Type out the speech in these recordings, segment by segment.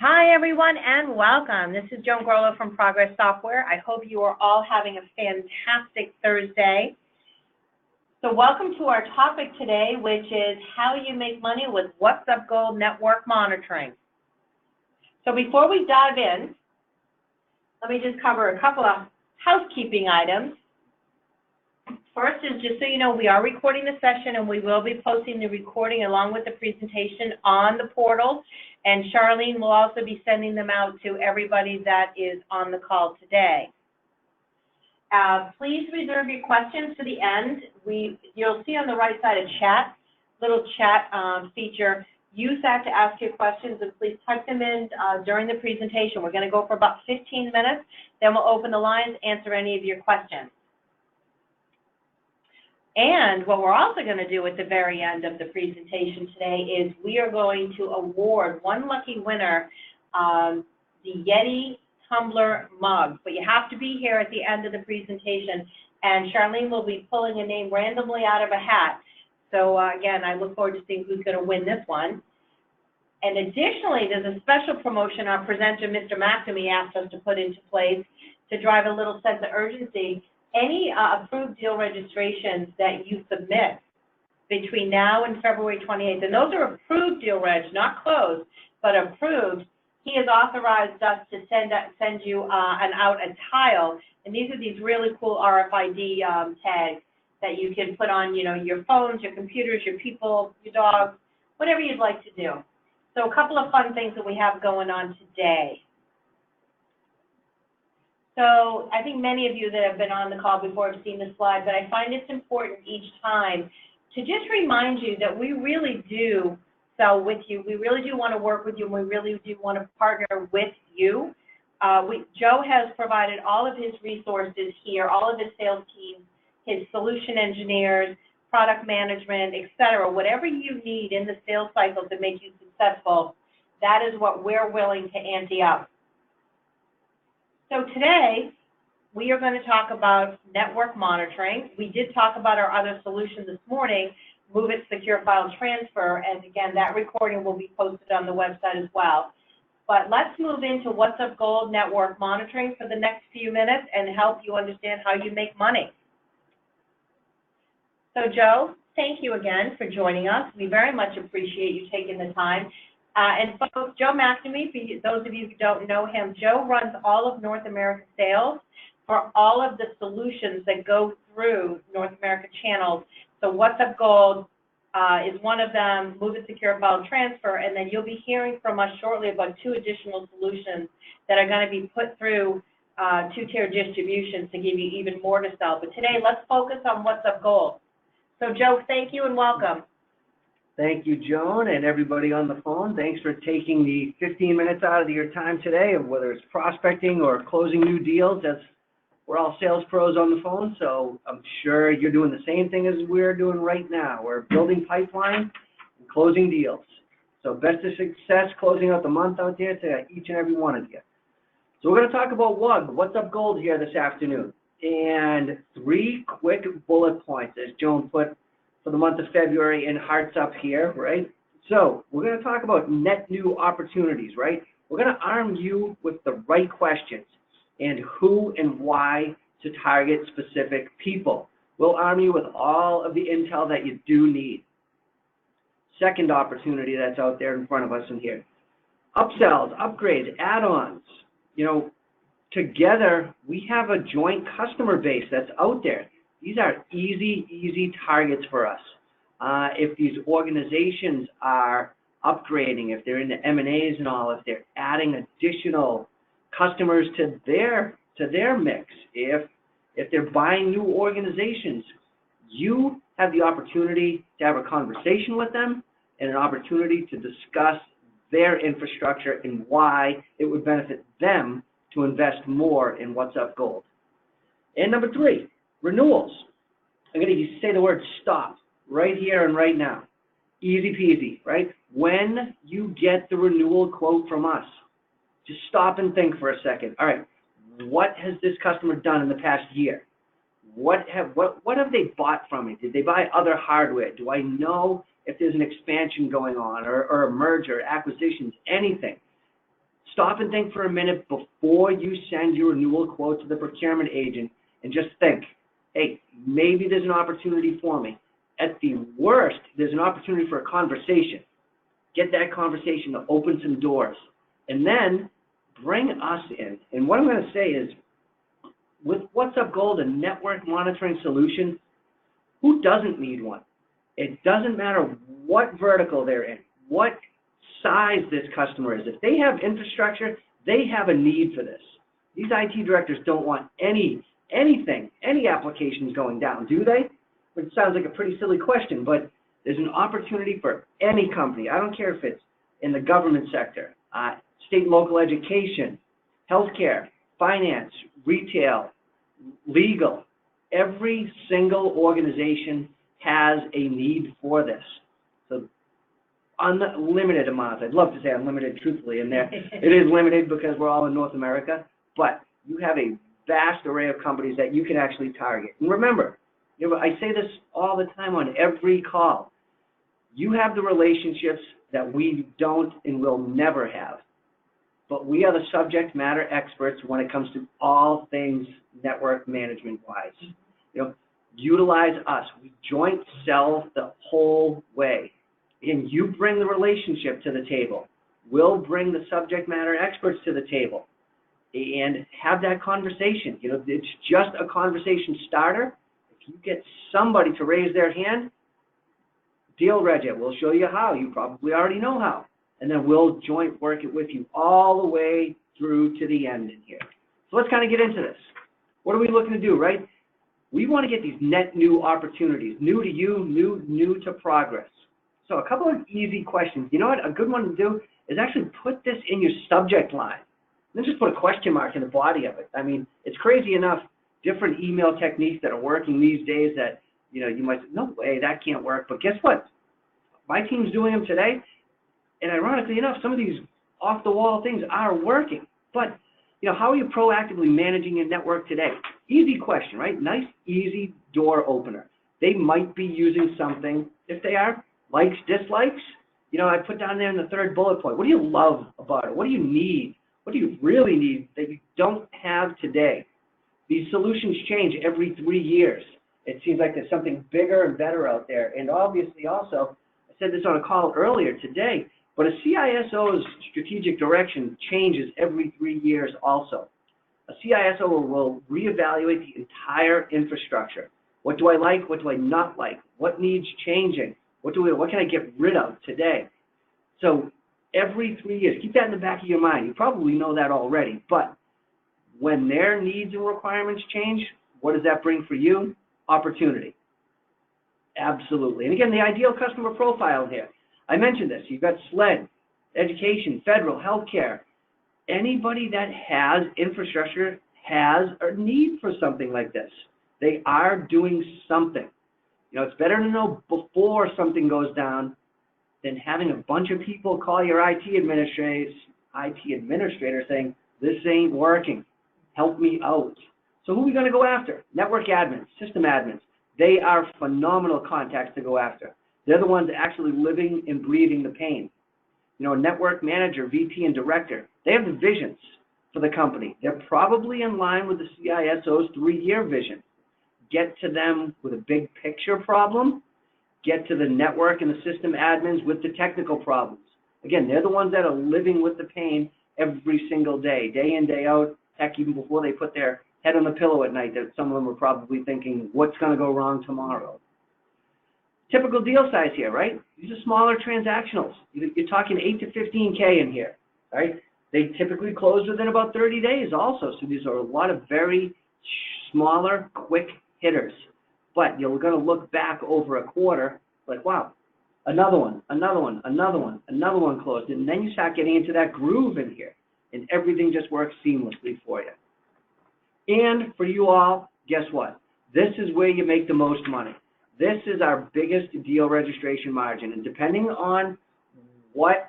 Hi, everyone, and welcome. This is Joan Grollo from Progress Software. I hope you are all having a fantastic Thursday. So welcome to our topic today, which is how you make money with What's Up Gold network monitoring. So before we dive in, let me just cover a couple of housekeeping items. First is just so you know, we are recording the session and we will be posting the recording along with the presentation on the portal. And Charlene will also be sending them out to everybody that is on the call today. Please reserve your questions for the end. You'll see on the right side a little chat feature. Use that to ask your questions, and please type them in during the presentation. We're going to go for about 15 minutes. Then we'll open the lines, answer any of your questions. And what we're also going to do at the very end of the presentation today is we are going to award one lucky winner the Yeti tumbler mug. But you have to be here at the end of the presentation, and Charlene will be pulling a name randomly out of a hat. So again, I look forward to seeing who's going to win this one. And additionally, there's a special promotion our presenter, Mr. McNamee, asked us to put into place to drive a little sense of urgency. Any approved deal registrations that you submit between now and February 28th, and those are approved deal regs, not closed, but approved, he has authorized us to send you out a tile, and these are these really cool RFID tags that you can put on, your phones, your computers, your people, your dogs, whatever you'd like to do. So a couple of fun things that we have going on today. So I think many of you that have been on the call before have seen this slide, but I find it's important each time to just remind you that we really do sell with you. We really do want to work with you, and we really do want to partner with you. Joe has provided all of his resources here, all of his sales teams, his solution engineers, product management, etc. Whatever you need in the sales cycle to make you successful, that is what we're willing to ante up. So today, we are going to talk about network monitoring. We did talk about our other solution this morning, Move It Secure File Transfer, and again, that recording will be posted on the website as well. But let's move into What's Up Gold network monitoring for the next few minutes and help you understand how you make money. So Joe, thank you again for joining us. We very much appreciate you taking the time. And folks, Joe McNamee, for those of you who don't know him, Joe runs all of North America sales for all of the solutions that go through North America channels. So What's Up Gold is one of them, Move It Secure File Transfer, and then you'll be hearing from us shortly about 2 additional solutions that are going to be put through 2-tier distribution to give you even more to sell. But today, let's focus on What's Up Gold. So Joe, thank you and welcome. Thank you, Joan, and everybody on the phone. Thanks for taking the 15 minutes out of your time today, whether it's prospecting or closing new deals. We're all sales pros on the phone, so I'm sure you're doing the same thing as we're doing right now. We're building pipeline and closing deals. So best of success closing out the month out there to each and every one of you. So we're going to talk about What's Up Gold here this afternoon, and 3 quick bullet points, as Joan put for the month of February in hearts up here, right? So we're going to talk about net new opportunities, right? We're going to arm you with the right questions and who and why to target specific people. We'll arm you with all of the intel that you do need. Second opportunity that's out there in front of us in here. Upsells, upgrades, add-ons. Together we have a joint customer base that's out there. These are easy targets for us. If these organizations are upgrading, if they're in the M&As and all, if they're adding additional customers to their mix, if they're buying new organizations, you have the opportunity to have a conversation with them and an opportunity to discuss their infrastructure and why it would benefit them to invest more in What's Up Gold. And number 3, renewals. I'm going to say the word stop right here and right now. Easy peasy, right? When you get the renewal quote from us, just stop and think for a second. All right, what has this customer done in the past year? What have they bought from me? Did they buy other hardware? Do I know if there's an expansion going on or a merger, acquisitions, anything? Stop and think for a minute before you send your renewal quote to the procurement agent and just think, hey, maybe there's an opportunity for me. At the worst, there's an opportunity for a conversation. Get that conversation to open some doors. And then bring us in. And what I'm going to say is, with What's Up Gold, a network monitoring solution, who doesn't need one? It doesn't matter what vertical they're in, what size this customer is. If they have infrastructure, they have a need for this. These IT directors don't want any applications going down, do they? Which sounds like a pretty silly question, but there's an opportunity for any company. I don't care if it's in the government sector, state and local education, healthcare, finance, retail, legal. Every single organization has a need for this. So unlimited amounts. I'd love to say unlimited, truthfully, in there. It is limited because we're all in North America, but you have a vast array of companies that you can actually target. And remember, I say this all the time on every call. You have the relationships that we don't and will never have. But we are the subject matter experts when it comes to all things network management-wise. Utilize us. We joint sell the whole way. And you bring the relationship to the table. We'll bring the subject matter experts to the table and have that conversation. It's just a conversation starter. If you get somebody to raise their hand, deal reg it. We'll show you how. You probably already know how. And then we'll joint work it with you all the way through to the end in here. So let's kind of get into this. What are we looking to do, right? We want to get these net new opportunities, new to you, new to progress. So a couple of easy questions. You know what? A good one to do is actually put this in your subject line. Then just put a question mark in the body of it. I mean, it's crazy enough, different email techniques that are working these days that, you might say, no way, that can't work. But guess what? My team's doing them today. And ironically enough, some of these off-the-wall things are working. But, how are you proactively managing your network today? Easy question, right? Nice, easy door opener. They might be using something. If they are, likes, dislikes, I put down there in the third bullet point. What do you love about it? What do you need? What do you really need that you don't have today? These solutions change every 3 years. It seems like there's something bigger and better out there. And obviously also, I said this on a call earlier today, but a CISO's strategic direction changes every 3 years also. A CISO will reevaluate the entire infrastructure. What do I like? What do I not like? What needs changing? What can I get rid of today? So every 3 years, keep that in the back of your mind. You probably know that already, but when their needs and requirements change, what does that bring for you? Opportunity. Absolutely. And again, the ideal customer profile here. I mentioned this. You've got SLED, education, federal, healthcare. Anybody that has infrastructure has a need for something like this. They are doing something. It's better to know before something goes down than having a bunch of people call your IT administrator saying, this ain't working. Help me out. So who are we going to go after? Network admins, system admins. They are phenomenal contacts to go after. They're the ones actually living and breathing the pain. A network manager, VP, and director, they have the visions for the company. They're probably in line with the CISO's 3-year vision. Get to them with a big picture problem. Get to the network and the system admins with the technical problems. Again, they're the ones that are living with the pain every single day in, day out. Heck, even before they put their head on the pillow at night, that some of them are probably thinking, what's going to go wrong tomorrow? Typical deal size here, right? These are smaller transactionals. You're talking 8 to 15K in here, right? They typically close within about 30 days also. So these are a lot of very smaller, quick hitters. But you're going to look back over a quarter like, wow, another one closed. And then you start getting into that groove in here. And everything just works seamlessly for you. And for you all, guess what? This is where you make the most money. This is our biggest deal registration margin. And depending on what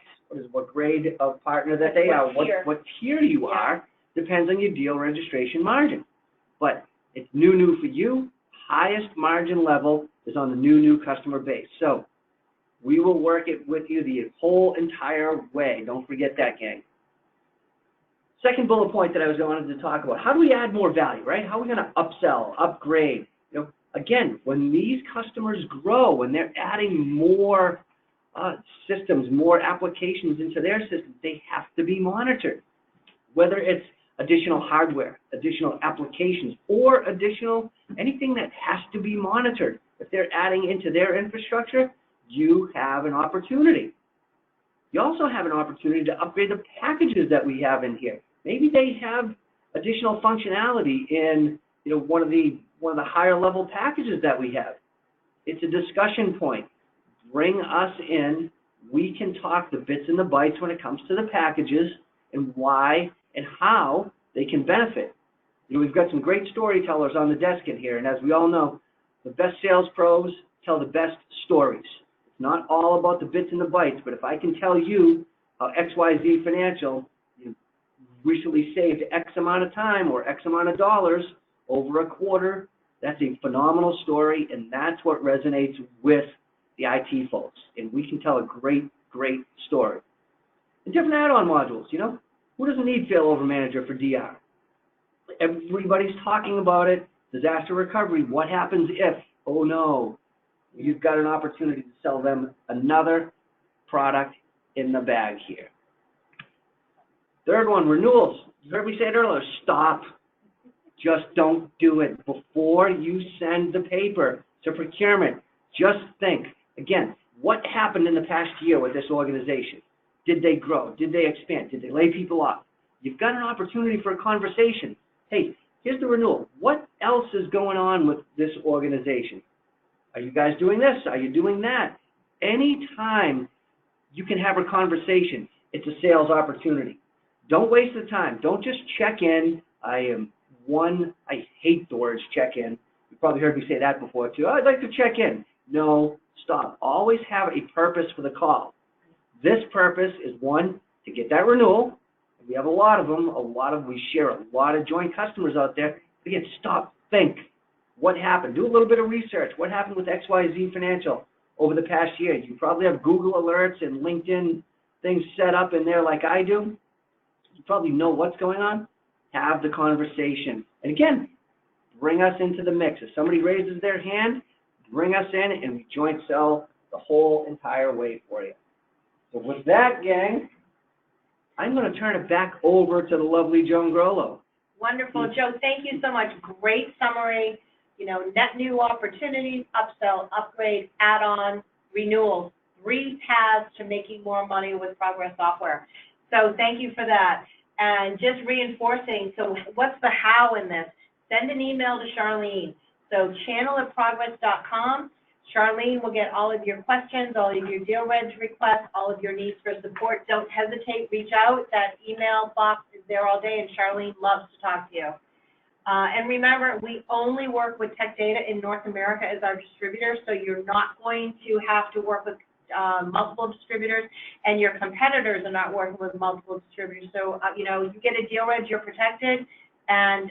grade of partner that they are, what tier you are, depends on your deal registration margin. But it's new for you. Highest margin level is on the new customer base. So we will work it with you the whole entire way. Don't forget that, gang. Second bullet point that I wanted to talk about, how do we add more value, right? How are we going to upsell, upgrade? You know, again, when these customers grow, when they're adding more systems, more applications into their systems, they have to be monitored. Whether it's additional hardware, additional applications, or additional anything that has to be monitored. If they're adding into their infrastructure, you have an opportunity. You also have an opportunity to upgrade the packages that we have in here. Maybe they have additional functionality in, you know, one of the higher level packages that we have. It's a discussion point. Bring us in. We can talk the bits and the bytes when it comes to the packages and why and how they can benefit. You know, we've got some great storytellers on the desk in here, and as we all know, the best sales pros tell the best stories. It's not all about the bits and the bytes, but if I can tell you how XYZ Financial recently saved X amount of time or X amount of dollars over a quarter, that's a phenomenal story, and that's what resonates with the IT folks. And we can tell a great, great story. And different add-on modules, you know. Who doesn't need Failover Manager for DR? Everybody's talking about it. Disaster recovery, what happens if? Oh no. You've got an opportunity to sell them another product in the bag here. Third one, renewals. You heard me say it earlier, stop. Just don't do it. Before you send the paper to procurement, just think, again, what happened in the past year with this organization? Did they grow? Did they expand? Did they lay people off? You've got an opportunity for a conversation. Hey, here's the renewal. What else is going on with this organization? Are you guys doing this? Are you doing that? Anytime you can have a conversation, it's a sales opportunity. Don't waste the time. Don't just check in. I hate the words check in. You probably heard me say that before too. I'd like to check in. No, stop. Always have a purpose for the call. This purpose is, one, to get that renewal. We have a lot of them. We share a lot of joint customers out there. Again, stop, think. What happened? Do a little bit of research. What happened with XYZ Financial over the past year? You probably have Google alerts and LinkedIn things set up in there like I do. You probably know what's going on. Have the conversation. And again, bring us into the mix. If somebody raises their hand, bring us in and we joint sell the whole entire way for you. So with that, gang, I'm going to turn it back over to the lovely Joan Grollo. Wonderful. Joe, thank you so much. Great summary. You know, net new opportunities, upsell, upgrade, add-on, renewals, 3 paths to making more money with Progress Software. So thank you for that. And just reinforcing, so what's the how in this? Send an email to Charlene. So channel@progress.com. Charlene will get all of your questions, all of your deal reg requests, all of your needs for support. Don't hesitate, reach out. That email box is there all day, and Charlene loves to talk to you. And remember, we only work with Tech Data in North America as our distributor, so you're not going to have to work with multiple distributors, and your competitors are not working with multiple distributors. So, you know, you get a deal reg, you're protected, and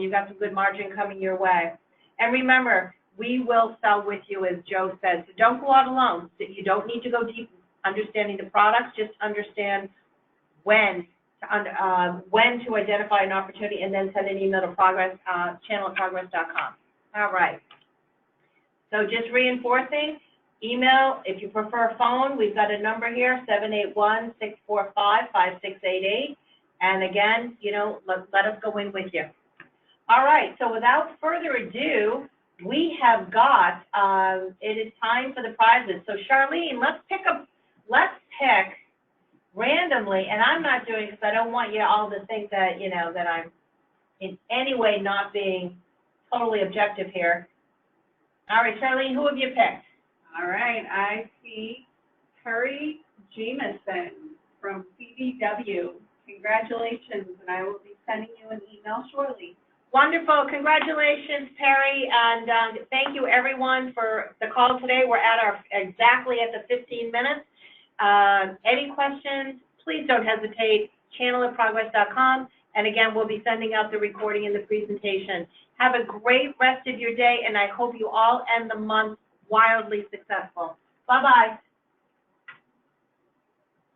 you've got some good margin coming your way. And remember, we will sell with you, as Joe said, so don't go out alone. You don't need to go deep understanding the products, just understand when to identify an opportunity, and then send an email to Progress, channel@progress.com. All right. So just reinforcing, email, if you prefer phone, we've got a number here, 781-645-5688. And again, you know, let us go in with you. All right, so without further ado, we have got, it is time for the prizes. So Charlene, let's pick randomly, and I'm not doing, because I don't want you all to think that, you know, that I'm in any way not being totally objective here. All right, Charlene, who have you picked? All right, I see Terry Jamison from CDW. Congratulations, and I will be sending you an email shortly. Wonderful. Congratulations, Terry, and thank you, everyone, for the call today. We're at exactly at the 15 minutes. Any questions, please don't hesitate, channel@progress.com. And again, we'll be sending out the recording and the presentation. Have a great rest of your day, and I hope you all end the month wildly successful. Bye-bye.